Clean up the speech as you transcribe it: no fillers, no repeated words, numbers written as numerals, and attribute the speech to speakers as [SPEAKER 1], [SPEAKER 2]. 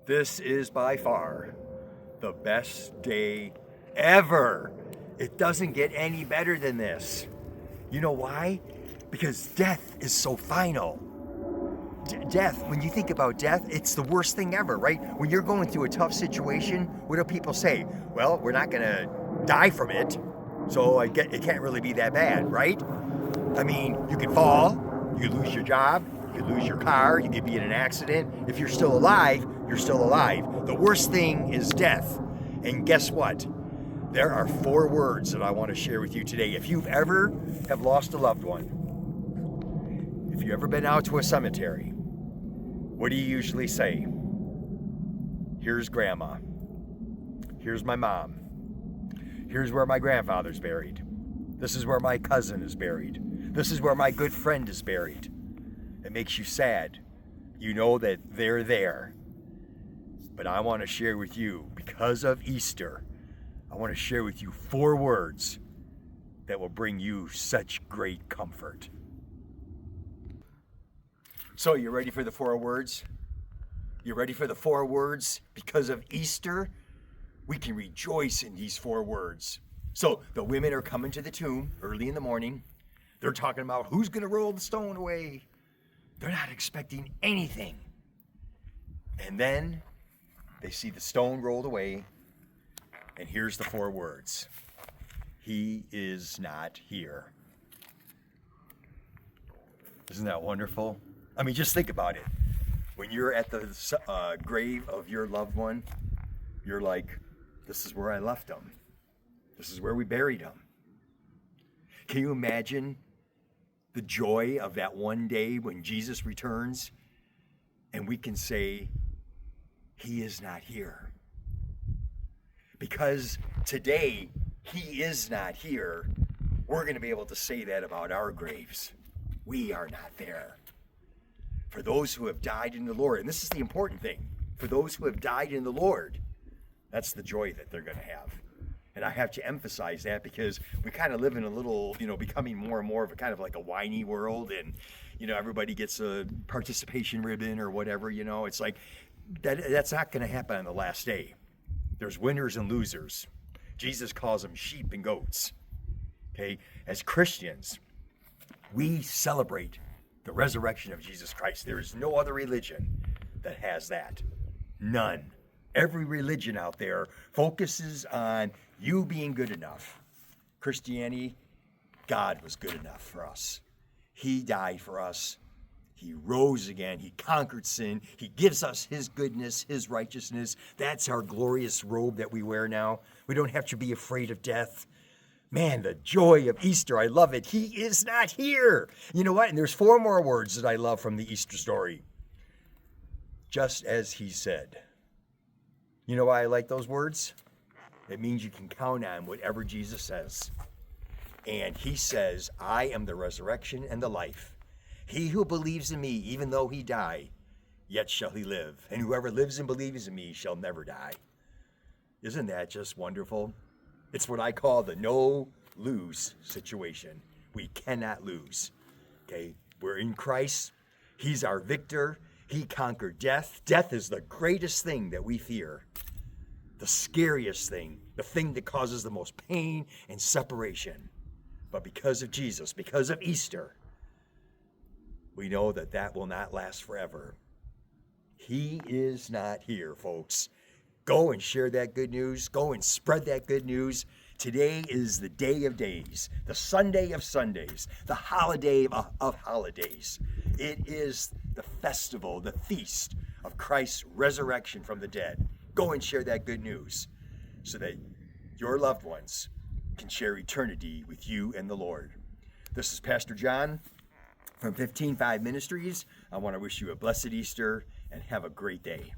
[SPEAKER 1] This is by far the best day ever. It doesn't get any better than this. You know why? Because death is so final. Death, when you think about death, it's the worst thing ever, right? When you're going through a tough situation, what do people say? Well, we're not gonna die from it, so it can't really be that bad, right? I mean, you can fall, you could lose your job, you could lose your car, you could be in an accident. If you're still alive, you're still alive. The worst thing is death. And guess what? There are 4 words that I want to share with you today. If you've ever have lost a loved one, if you've ever been out to a cemetery, what do you usually say? Here's grandma. Here's my mom. Here's where my grandfather's buried. This is where my cousin is buried. This is where my good friend is buried. It makes you sad. You know that they're there. But I want to share with you, because of Easter, I want to share with you 4 words that will bring you such great comfort. So, you ready for the 4 words? You ready for the 4 words? Because of Easter, we can rejoice in these 4 words. So, the women are coming to the tomb early in the morning. They're talking about who's going to roll the stone away. They're not expecting anything. And then they see the stone rolled away. And here's the 4 words. He is not here. Isn't that wonderful? I mean, just think about it. When you're at the grave of your loved one, you're like, this is where I left them. This is where we buried them. Can you imagine the joy of that one day when Jesus returns and we can say, he is not here? Because today, he is not here, we're going to be able to say that about our graves. We are not there. For those who have died in the Lord, and this is the important thing, for those who have died in the Lord, that's the joy that they're going to have. And I have to emphasize that because we kind of live in a little, becoming more and more of a kind of like a whiny world, and, everybody gets a participation ribbon or whatever, it's like, that's not going to happen on the last day. There's winners and losers. Jesus calls them sheep and goats. Okay? As Christians, we celebrate the resurrection of Jesus Christ. There is no other religion that has that. None. Every religion out there focuses on you being good enough. Christianity, God was good enough for us. He died for us. He rose again. He conquered sin. He gives us his goodness, his righteousness. That's our glorious robe that we wear now. We don't have to be afraid of death. Man, the joy of Easter, I love it. He is not here. You know what? And there's 4 more words that I love from the Easter story. Just as he said. You know why I like those words? It means you can count on whatever Jesus says. And he says, I am the resurrection and the life. He who believes in me, even though he die, yet shall he live. And whoever lives and believes in me shall never die. Isn't that just wonderful? It's what I call the no-lose situation. We cannot lose. Okay? We're in Christ. He's our victor. He conquered death. Death is the greatest thing that we fear. The scariest thing. The thing that causes the most pain and separation. But because of Jesus, because of Easter, we know that that will not last forever. He is not here, folks. Go and share that good news. Go and spread that good news. Today is the day of days, the Sunday of Sundays, the holiday of holidays. It is the festival, the feast of Christ's resurrection from the dead. Go and share that good news so that your loved ones can share eternity with you and the Lord. This is Pastor John from 15-5 Ministries. I want to wish you a blessed Easter and have a great day.